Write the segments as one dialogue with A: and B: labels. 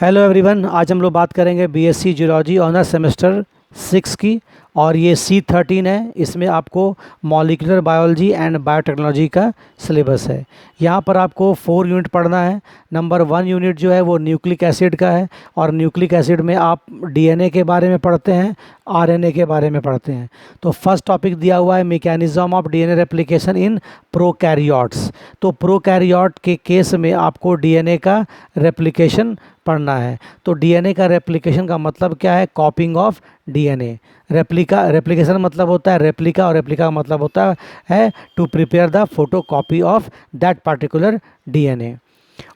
A: Hello everyone, आज हम लोग बात करेंगे बीएससी जूलॉजी ऑनर्स सेमेस्टर 6 की। और ये C13 है। इसमें आपको मॉलिक्यूलर बायोलॉजी एंड बायोटेक्नोलॉजी का सिलेबस है। यहाँ पर आपको 4 यूनिट पढ़ना है। नंबर 1 यूनिट जो है वो न्यूक्लिक एसिड का है, और न्यूक्लिक एसिड में आप डीएनए के बारे में पढ़ते हैं, आरएनए के बारे में पढ़ते हैं। तो फर्स्ट टॉपिक दिया हुआ है mechanism of DNA replication in prokaryotes. तो प्रोकैरियोट के केस में आपको डीएनए का रेप्लिकेशन पढ़ना है। तो डीएनए का रेप्लिकेशन का मतलब क्या है? कॉपिंग ऑफ डीएनए। रेप्लिकेशन मतलब होता है रेप्लिका, और रेप्लिका का मतलब होता है to prepare the photocopy of that particular DNA.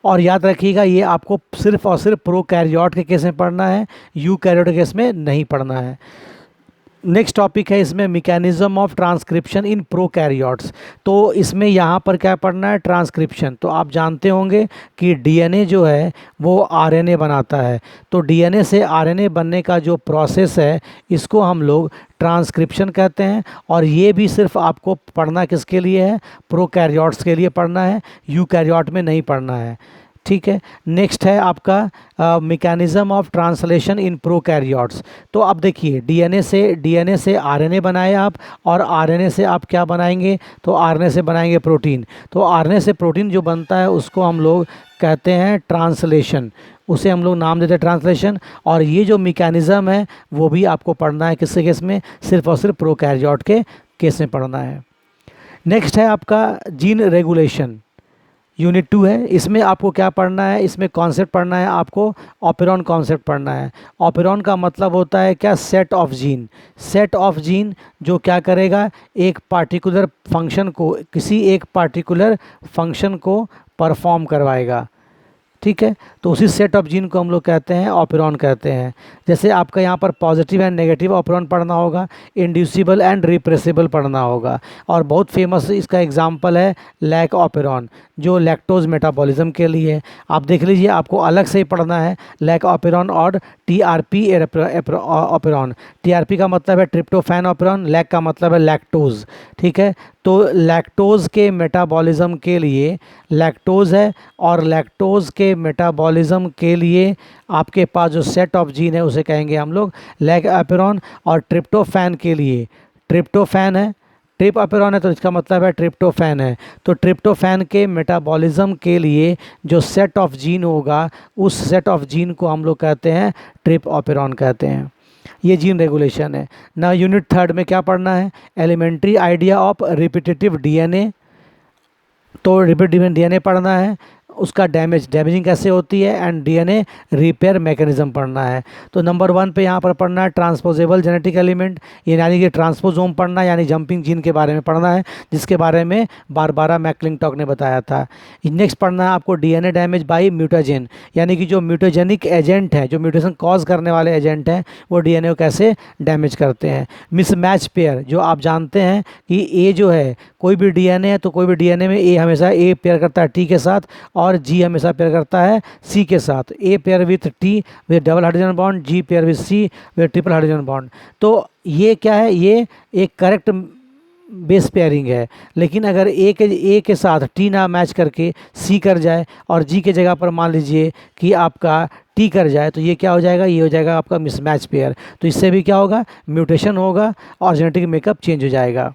A: और याद रखिएगा, ये आपको सिर्फ और सिर्फ प्रोकैरियोट के केस में पढ़ना है, यूकैरियोट के केस में नहीं पढ़ना है। नेक्स्ट टॉपिक है इसमें mechanism of transcription in prokaryotes. तो इसमें यहाँ पर क्या पढ़ना है? ट्रांसक्रिप्शन। तो आप जानते होंगे कि डीएनए जो है वो आरएनए बनाता है। तो डीएनए से आरएनए बनने का जो प्रोसेस है, इसको हम लोग ट्रांसक्रिप्शन कहते हैं। और ये भी सिर्फ आपको पढ़ना किसके लिए है? प्रोकैरियोट्स के लिए पढ़ना है, यूकैरियोट में नहीं पढ़ना है। ठीक है। नेक्स्ट है आपका mechanism of translation in prokaryotes. तो अब देखिए, डीएनए से आरएनए बनाए आप, और आरएनए से आप क्या बनाएंगे? तो आरएनए से बनाएंगे प्रोटीन। तो आरएनए से प्रोटीन जो बनता है उसको हम लोग कहते हैं ट्रांसलेशन। उसे हम लोग नाम देते हैं ट्रांसलेशन। और ये जो मैकेनिज्म है वो भी आपको पढ़ना है किसके केस में? सिर्फ और सिर्फ प्रोकैरियोट के केस में पढ़ना है। नेक्स्ट है आपका जीन रेगुलेशन, यूनिट 2 है। इसमें आपको क्या पढ़ना है? इसमें कॉन्सेप्ट पढ़ना है आपको, ऑपेरॉन कॉन्सेप्ट पढ़ना है। ऑपेरॉन का मतलब होता है क्या? Set of gene. Set of gene जो क्या करेगा? एक पार्टिकुलर फंक्शन को, किसी एक पार्टिकुलर फंक्शन को परफॉर्म करवाएगा। ठीक है। तो उसी सेट ऑफ जीन को हम लोग कहते हैं ऑपेरॉन कहते हैं। जैसे आपका यहाँ पर पॉजिटिव एंड नेगेटिव ऑपेरॉन पढ़ना होगा, इंड्यूसिबल एंड रिप्रेसिबल पढ़ना होगा। और बहुत फेमस इसका एग्जांपल है लैक ऑपेरॉन, जो लैक्टोज मेटाबॉलिज्म के लिए है। आप देख लीजिए, आपको अलग से ही पढ़ना है लैक ऑपेरॉन और टीआरपी ऑपेरॉन। टीआरपी का मतलब है ट्रिप्टोफैन ऑपेरॉन, लैक का मतलब है लैक्टोज। ठीक है। तो लैक्टोज के मेटाबॉलिज्म के लिए लैक्टोज है, और लैक्टोज के मेटाबॉलिज्म के लिए आपके पास जो सेट ऑफ जीन है उसे कहेंगे हम लोग लैक ऑपेरॉन। और ट्रिप्टोफैन के लिए ट्रिप्टोफैन है, ट्रिप ऑपेरॉन है तो इसका मतलब है ट्रिप्टोफैन है। तो ट्रिप्टोफैन के मेटाबॉलिज्म के लिए जो सेट ऑफ जीन होगा, उस सेट ऑफ जीन को हम लोग कहते हैं ट्रिप ऑपेरॉन कहते हैं। ये जीन रेगुलेशन है ना। यूनिट 3 में क्या पढ़ना है? Elementary idea of repetitive DNA. तो रिपीटेटिव डीएनए पढ़ना है, उसका डैमेजिंग कैसे होती है, एंड डीएनए रिपेयर मैकेनिज्म पढ़ना है। तो नंबर 1 पे यहाँ पर पढ़ना है ट्रांसपोजेबल जेनेटिक एलिमेंट, यानी कि ट्रांसपोजोम पढ़ना है, यानी जंपिंग जीन के बारे में पढ़ना है, जिसके बारे में बारबारा मैक्लिंटॉक ने बताया था। नेक्स्ट पढ़ना है आपको डीएनए डैमेज बाय म्यूटाजेन, यानी कि जो म्यूटाजेनिक एजेंट है, जो म्यूटेशन कॉज करने वाले एजेंट हैं, वो डीएनए को कैसे डैमेज करते हैं। मिसमैच पेयर, जो आप जानते हैं कि ए जो है, कोई भी डीएनए है तो कोई भी डीएनए में ए हमेशा ए पेयर करता है टी के साथ, और जी हमेशा पेयर करता है सी के साथ। A pair with T with double hydrogen bond, G pair with C with triple hydrogen bond. तो ये क्या है? ये एक करेक्ट बेस पेयरिंग है। लेकिन अगर ए के साथ टी ना मैच करके सी कर जाए, और जी के जगह पर मान लीजिए कि आपका टी कर जाए, तो ये क्या हो जाएगा? ये हो जाएगा आपका मिसमैच पेयर। तो इससे भी क्या होगा? म्यूटेशन होगा और जेनेटिक मेकअप चेंज हो जाएगा।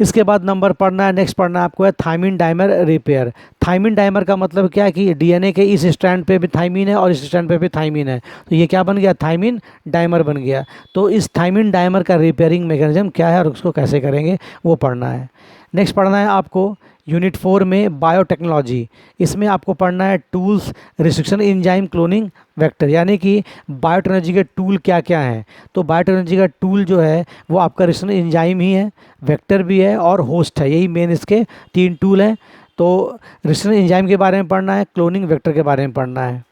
A: इसके बाद नंबर पढ़ना है, नेक्स्ट पढ़ना है आपको है thymine dimer repair. Thymine dimer का मतलब क्या है कि डीएनए के इस स्ट्रैंड पे भी थायमिन है और इस स्ट्रैंड पे भी थायमिन है, तो ये क्या बन गया? थायमिन डाइमर बन गया। तो इस थायमिन डाइमर का रिपेयरिंग मैकेनिज्म क्या है और उसको कैसे करेंगे वो पढ़ना है। नेक्स्ट पढ़ना है आपको यूनिट 4 में बायोटेक्नोलॉजी। इसमें आपको पढ़ना है tools, restriction enzyme, cloning, vector, यानी कि बायोटेक्नोलॉजी के टूल क्या क्या हैं। तो बायोटेक्नोलॉजी का टूल जो है वो आपका रिस्ट्रिक्शन एंजाइम ही है, वेक्टर भी है और होस्ट है, यही मेन इसके 3 टूल हैं। तो रिस्ट्रिक्शन एंजाइम के बारे में पढ़ना है, क्लोनिंग, वेक्टर के बारे में पढ़ना है।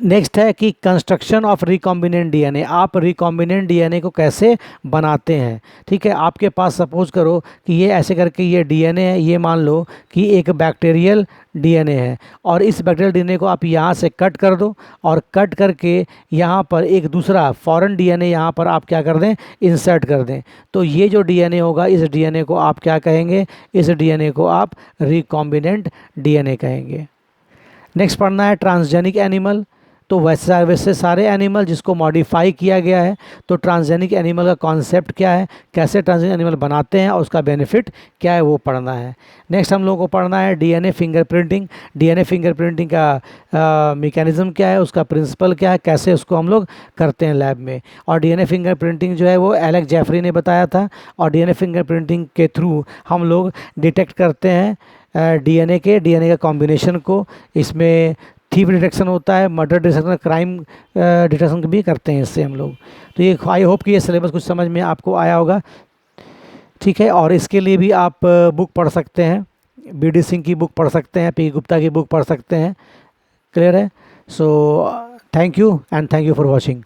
A: नेक्स्ट है कि कंस्ट्रक्शन ऑफ रिकॉम्बिनेंट डीएनए, आप रिकॉम्बिनेंट डीएनए को कैसे बनाते हैं। ठीक है। आपके पास सपोज करो कि ये ऐसे करके ये डीएनए है, ये मान लो कि एक बैक्टीरियल डीएनए है, और इस बैक्टीरियल डीएनए को आप यहाँ से कट कर दो, और कट करके यहाँ पर एक दूसरा फॉरेन डीएनए यहाँ पर आप क्या कर दें? इंसर्ट कर दें। तो ये जो डीएनए होगा, इस डीएनए को आप क्या कहेंगे? इस डीएनए को आप रिकॉम्बिनेंट डीएनए कहेंगे। नेक्स्ट पढ़ना है ट्रांसजेनिक एनिमल, तो वैसे सारे एनिमल जिसको मॉडिफाई किया गया है, तो ट्रांसजेनिक एनिमल का कॉन्सेप्ट क्या है, कैसे ट्रांसजेनिक एनिमल बनाते हैं और उसका बेनिफिट क्या है वो पढ़ना है। नेक्स्ट हम लोग को पढ़ना है डीएनए फिंगरप्रिंटिंग। डीएनए फिंगरप्रिंटिंग का मैकेनिज्म क्या है, उसका प्रिंसिपल क्या है, कैसे उसको हम लोग करते हैं लैब में। और डीएनए फिंगरप्रिंटिंग जो है वो एलेक्स जेफरी ने बताया था, और डीएनए फिंगरप्रिंटिंग के थ्रू हम लोग डिटेक्ट करते हैं डीएनए का कॉम्बिनेशन को। इसमें थीफ डिटेक्शन होता है, मर्डर डिटेक्शन, क्राइम डिटेक्शन भी करते हैं इससे हम लोग। तो ये आई होप कि ये सिलेबस कुछ समझ में आपको आया होगा, ठीक है। और इसके लिए भी आप बुक पढ़ सकते हैं, बीडी सिंह की बुक पढ़ सकते हैं, पी गुप्ता की बुक पढ़ सकते हैं। क्लियर है? So thank you and thank you for watching.